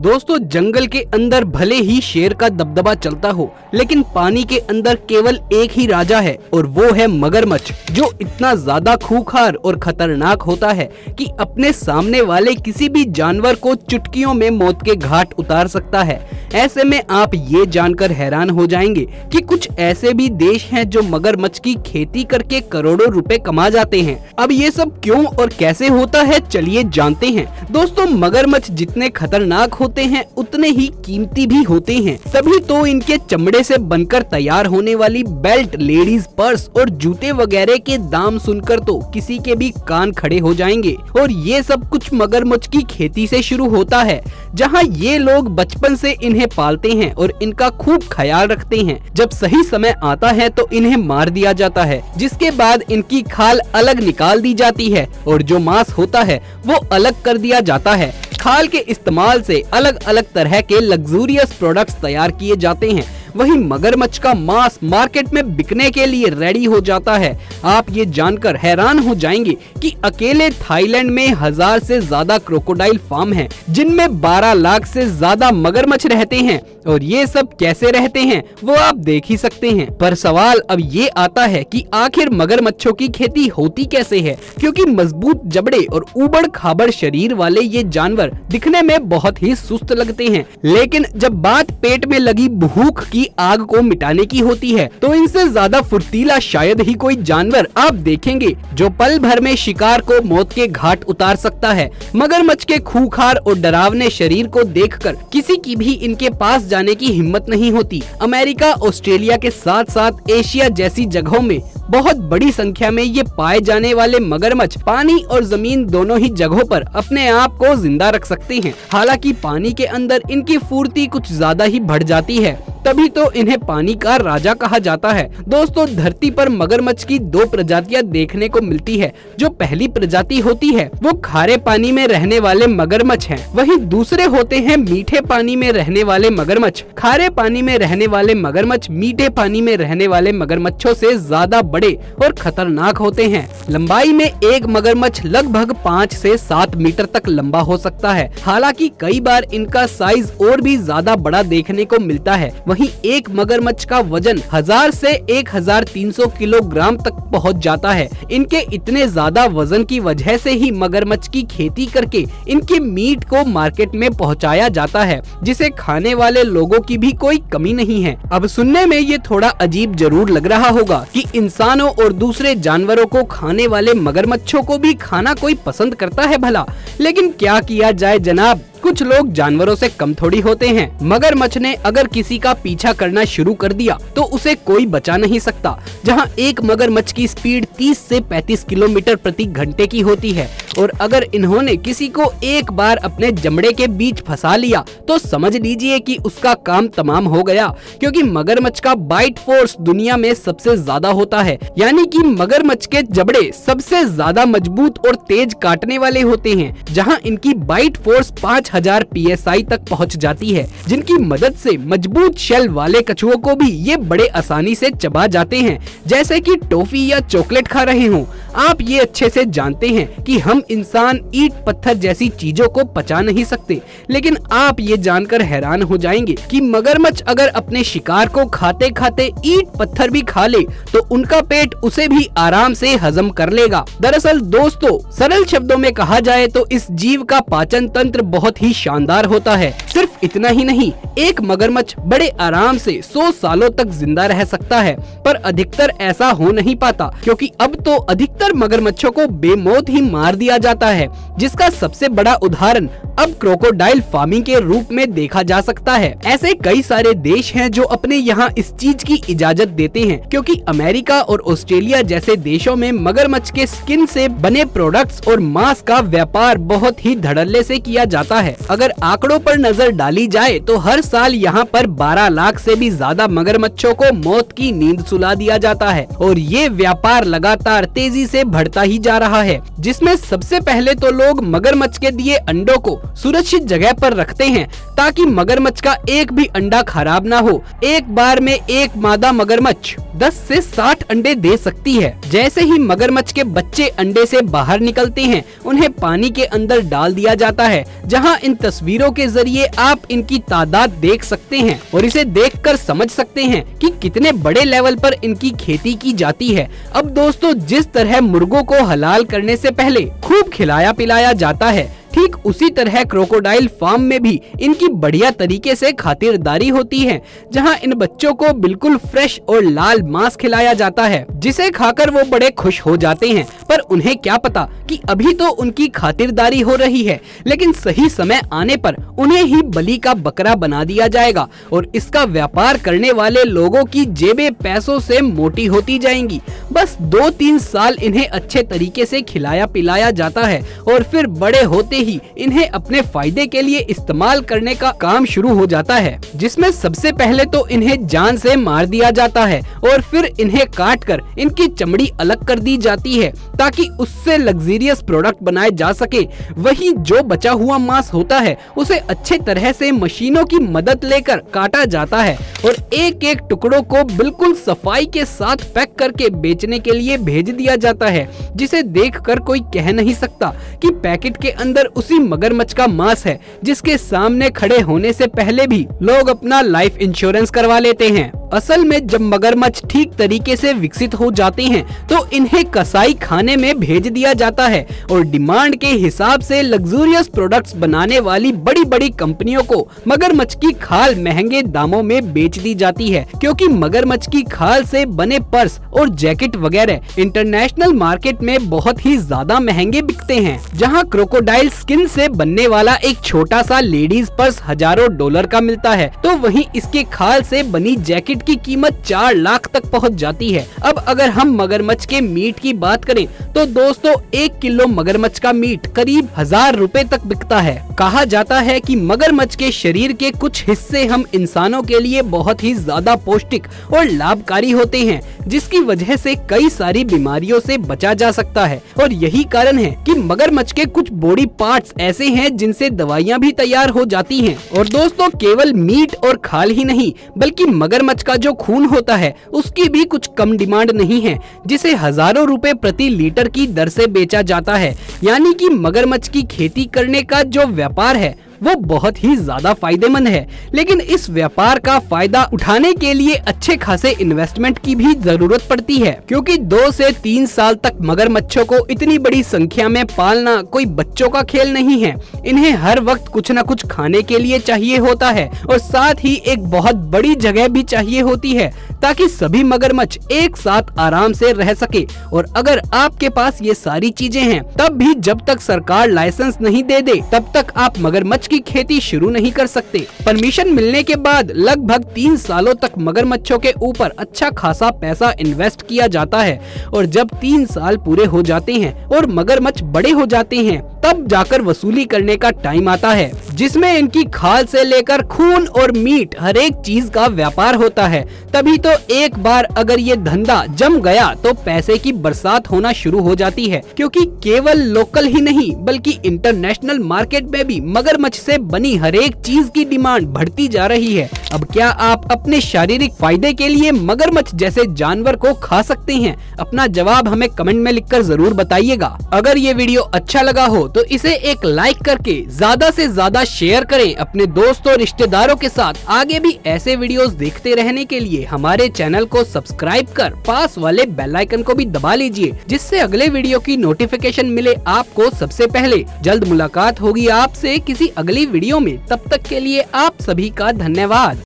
दोस्तों, जंगल के अंदर भले ही शेर का दबदबा चलता हो, लेकिन पानी के अंदर केवल एक ही राजा है और वो है मगरमच्छ, जो इतना ज्यादा खूंखार और खतरनाक होता है कि अपने सामने वाले किसी भी जानवर को चुटकियों में मौत के घाट उतार सकता है। ऐसे में आप ये जानकर हैरान हो जाएंगे कि कुछ ऐसे भी देश हैं जो मगरमच्छ की खेती करके करोड़ों रुपए कमा जाते हैं। अब ये सब क्यों और कैसे होता है, चलिए जानते हैं। दोस्तों, मगरमच्छ जितने खतरनाक होते हैं उतने ही कीमती भी होते हैं, तभी तो इनके चमड़े से बनकर तैयार होने वाली बेल्ट, लेडीज पर्स और जूते वगैरह के दाम सुनकर तो किसी के भी कान खड़े हो जाएंगे। और ये सब कुछ मगरमच्छ की खेती से शुरू होता है, जहाँ ये लोग बचपन से इन्हें पालते हैं और इनका खूब ख्याल रखते हैं। जब सही समय आता है तो इन्हें मार दिया जाता है, जिसके बाद इनकी खाल अलग निकाल दी जाती है और जो मांस होता है वो अलग कर दिया जाता है। खाल के इस्तेमाल से अलग अलग तरह के लग्जूरियस प्रोडक्ट्स तैयार किए जाते हैं। वहीं मगरमच्छ का मांस मार्केट में बिकने के लिए रेडी हो जाता है। आप ये जानकर हैरान हो जाएंगे कि अकेले थाईलैंड में 1000 से ज्यादा क्रोकोडाइल फार्म हैं, जिनमें 12 लाख से ज्यादा मगरमच्छ रहते हैं। और ये सब कैसे रहते हैं वो आप देख ही सकते हैं। पर सवाल अब ये आता है कि आखिर मगरमच्छों की खेती होती कैसे है, क्योंकि मजबूत जबड़े और उबड़ खाबड़ शरीर वाले ये जानवर दिखने में बहुत ही सुस्त लगते हैं, लेकिन जब बात पेट में लगी भूख की आग को मिटाने की होती है तो इनसे ज्यादा फुर्तीला शायद ही कोई जानवर आप देखेंगे जो पल भर में शिकार को मौत के घाट उतार सकता है। मगरमच्छ के खूंखार और डरावने शरीर को देखकर किसी की भी इनके पास जाने की हिम्मत नहीं होती। अमेरिका, ऑस्ट्रेलिया के साथ साथ एशिया जैसी जगहों में बहुत बड़ी संख्या में ये पाए जाने वाले मगरमच्छ पानी और जमीन दोनों ही जगहों पर अपने आप को जिंदा रख सकते हैं। हालांकि पानी के अंदर इनकी फुर्ती कुछ ज्यादा ही बढ़ जाती है, तभी तो इन्हें पानी का राजा कहा जाता है। दोस्तों, धरती पर मगरमच्छ की 2 प्रजातियां देखने को मिलती है। जो पहली प्रजाति होती है वो खारे पानी में रहने वाले मगरमच्छ हैं, वहीं दूसरे होते हैं मीठे पानी में रहने वाले मगरमच्छ। खारे पानी में रहने वाले मगरमच्छ मीठे पानी में रहने वाले मगरमच्छों से ज्यादा बड़े और खतरनाक होते हैं। लंबाई में एक मगरमच्छ लगभग 5 से 7 मीटर तक लंबा हो सकता है। हालांकि कई बार इनका साइज और भी ज्यादा बड़ा देखने को मिलता है। वहीं एक मगरमच्छ का वजन 1000 से 1300 किलोग्राम तक पहुंच जाता है। इनके इतने ज्यादा वजन की वजह से ही मगरमच्छ की खेती करके इनके मीट को मार्केट में पहुंचाया जाता है, जिसे खाने वाले लोगों की भी कोई कमी नहीं है। अब सुनने में ये थोड़ा अजीब जरूर लग रहा होगा कि इंसानों और दूसरे जानवरों को खाने वाले मगरमच्छों को भी खाना कोई पसंद करता है भला, लेकिन क्या किया जाए जनाब, कुछ लोग जानवरों से कम थोड़ी होते हैं। मगरमच्छ ने अगर किसी का पीछा करना शुरू कर दिया तो उसे कोई बचा नहीं सकता। जहां एक मगरमच्छ की स्पीड 30 से 35 किलोमीटर प्रति घंटे की होती है और अगर इन्होंने किसी को एक बार अपने जमड़े के बीच फंसा लिया तो समझ लीजिए कि उसका काम तमाम हो गया, क्योंकि मगरमच्छ का बाइट फोर्स दुनिया में सबसे ज्यादा होता है। यानी कि मगरमच्छ के जबड़े सबसे ज्यादा मजबूत और तेज काटने वाले होते हैं, जहां इनकी बाइट फोर्स 5000 PSI तक पहुंच जाती है, जिनकी मदद से मजबूत शेल वाले कछुओं को भी ये बड़े आसानी से चबा जाते हैं, जैसे कि टॉफी या चॉकलेट खा रहे हों। आप ये अच्छे से जानते हैं कि हम इंसान ईंट पत्थर जैसी चीजों को पचा नहीं सकते, लेकिन आप ये जानकर हैरान हो जाएंगे कि मगरमच्छ अगर अपने शिकार को खाते खाते ईंट पत्थर भी खा ले तो उनका पेट उसे भी आराम से हजम कर लेगा। दरअसल दोस्तों, सरल शब्दों में कहा जाए तो इस जीव का पाचन तंत्र बहुत ही शानदार होता है। सिर्फ इतना ही नहीं, एक मगरमच्छ बड़े आराम से 100 सालों तक जिंदा रह सकता है, पर अधिकतर ऐसा हो नहीं पाता, क्योंकि अब तो अधिकतर मगरमच्छों को बेमौत ही मार दिया जाता है, जिसका सबसे बड़ा उदाहरण अब क्रोकोडाइल फार्मिंग के रूप में देखा जा सकता है। ऐसे कई सारे देश हैं जो अपने यहाँ इस चीज की इजाजत देते हैं, क्योंकि अमेरिका और ऑस्ट्रेलिया जैसे देशों में मगरमच्छ के स्किन से बने प्रोडक्ट्स और मांस का व्यापार बहुत ही धड़ल्ले से किया जाता है। अगर आंकड़ों पर नजर डाली जाए तो हर साल यहाँ पर 12 लाख से भी ज्यादा मगरमच्छों को मौत की नींद सुला दिया जाता है और ये व्यापार लगातार तेजी से बढ़ता ही जा रहा है, जिसमें सबसे पहले तो लोग मगरमच्छ के दिए अंडों को सुरक्षित जगह पर रखते हैं ताकि मगरमच्छ का एक भी अंडा खराब ना हो। एक बार में एक मादा मगरमच्छ 10 से 60 अंडे दे सकती है। जैसे ही मगरमच्छ के बच्चे अंडे से बाहर निकलते हैं, उन्हें पानी के अंदर डाल दिया जाता है, जहां इन तस्वीरों के जरिए आप इनकी तादाद देख सकते हैं और इसे देखकर समझ सकते हैं कि कितने बड़े लेवल पर इनकी खेती की जाती है। अब दोस्तों, जिस तरह मुर्गों को हलाल करने से पहले खूब खिलाया पिलाया जाता है, ठीक उसी तरह क्रोकोडाइल फार्म में भी इनकी बढ़िया तरीके से खातिरदारी होती है, जहां इन बच्चों को बिल्कुल फ्रेश और लाल मांस खिलाया जाता है, जिसे खाकर वो बड़े खुश हो जाते हैं। पर उन्हें क्या पता कि अभी तो उनकी खातिरदारी हो रही है, लेकिन सही समय आने पर उन्हें ही बलि का बकरा बना दिया जाएगा और इसका व्यापार करने वाले लोगों की जेबें पैसों से मोटी होती जाएंगी। बस 2-3 साल इन्हें अच्छे तरीके से खिलाया पिलाया जाता है और फिर बड़े होते ही इन्हें अपने फायदे के लिए इस्तेमाल करने का काम शुरू हो जाता है, जिसमें सबसे पहले तो इन्हें जान से मार दिया जाता है और फिर इन्हें काट कर इनकी चमड़ी अलग कर दी जाती है ताकि उससे लग्जरियस प्रोडक्ट बनाए जा सके। वही जो बचा हुआ मांस होता है उसे अच्छे तरह से मशीनों की मदद लेकर काटा जाता है और एक एक टुकड़ों को बिल्कुल सफाई के साथ पैक करके बेचने के लिए भेज दिया जाता है, जिसे देखकर कोई कह नहीं सकता कि पैकेट के अंदर उसी मगरमच्छ का मांस है, जिसके सामने खड़े होने से पहले भी लोग अपना लाइफ इंश्योरेंस करवा लेते हैं। असल में जब मगरमच्छ ठीक तरीके से विकसित हो जाते हैं तो इन्हें कसाई खाने में भेज दिया जाता है और डिमांड के हिसाब से लग्जरियस प्रोडक्ट्स बनाने वाली बड़ी बड़ी कंपनियों को मगरमच्छ की खाल महंगे दामों में बेच दी जाती है, क्योंकि मगरमच्छ की खाल से बने पर्स और जैकेट वगैरह इंटरनेशनल मार्केट में बहुत ही ज्यादा महंगे बिकते हैं। जहां क्रोकोडाइल स्किन से बनने वाला एक छोटा सा लेडीज पर्स हजारों डॉलर का मिलता है, तो वहीं इसके खाल से बनी जैकेट की कीमत 4 लाख तक पहुंच जाती है। अब अगर हम मगरमच्छ के मीट की बात करें तो दोस्तों 1 किलो मगरमच्छ का मीट करीब 1000 रुपए तक बिकता है। कहा जाता है कि मगरमच्छ के शरीर के कुछ हिस्से हम इंसानों के लिए बहुत ही ज्यादा पौष्टिक और लाभकारी होते हैं, जिसकी वजह से कई सारी बीमारियों से बचा जा सकता है। और यही कारण है कि मगरमच्छ के कुछ बॉडी पार्ट्स ऐसे हैं जिनसे दवाइयां भी तैयार हो जाती हैं। और दोस्तों, केवल मीट और खाल ही नहीं, बल्कि मगरमच्छ का जो खून होता है उसकी भी कुछ कम डिमांड नहीं है, जिसे हजारों रुपए प्रति लीटर की दर से बेचा जाता है। यानी कि मगरमच्छ की खेती करने का जो व्यापार है वो बहुत ही ज्यादा फायदेमंद है, लेकिन इस व्यापार का फायदा उठाने के लिए अच्छे खासे इन्वेस्टमेंट की भी जरूरत पड़ती है, क्योंकि 2 से 3 साल तक मगरमच्छों को इतनी बड़ी संख्या में पालना कोई बच्चों का खेल नहीं है। इन्हें हर वक्त कुछ न कुछ खाने के लिए चाहिए होता है और साथ ही एक बहुत बड़ी जगह भी चाहिए होती है ताकि सभी मगरमच्छ एक साथ आराम से रह सके। और अगर आपके पास ये सारी चीजें हैं, तब भी जब तक सरकार लाइसेंस नहीं दे दे तब तक आप मगरमच्छ की खेती शुरू नहीं कर सकते। परमिशन मिलने के बाद लगभग 3 सालों तक मगरमच्छों के ऊपर अच्छा खासा पैसा इन्वेस्ट किया जाता है और जब 3 साल पूरे हो जाते हैं और मगरमच्छ बड़े हो जाते हैं, तब जाकर वसूली करने का टाइम आता है, जिसमें इनकी खाल से लेकर खून और मीट हर एक चीज का व्यापार होता है। तभी तो एक बार अगर ये धंधा जम गया तो पैसे की बरसात होना शुरू हो जाती है, क्योंकि केवल लोकल ही नहीं बल्कि इंटरनेशनल मार्केट में भी मगरमच्छ से बनी हर एक चीज की डिमांड बढ़ती जा रही है। अब क्या आप अपने शारीरिक फायदे के लिए मगरमच्छ जैसे जानवर को खा सकते हैं? अपना जवाब हमें कमेंट में लिखकर जरूर बताइएगा। अगर ये वीडियो अच्छा लगा हो तो इसे एक लाइक करके ज्यादा से ज्यादा शेयर करें अपने दोस्तों रिश्तेदारों के साथ। आगे भी ऐसे वीडियोस देखते रहने के लिए हमारे चैनल को सब्सक्राइब कर पास वाले बेल आइकन को भी दबा लीजिए, जिससे अगले वीडियो की नोटिफिकेशन मिले आपको सबसे पहले। जल्द मुलाकात होगी आपसे किसी अगली वीडियो में, तब तक के लिए आप सभी का धन्यवाद।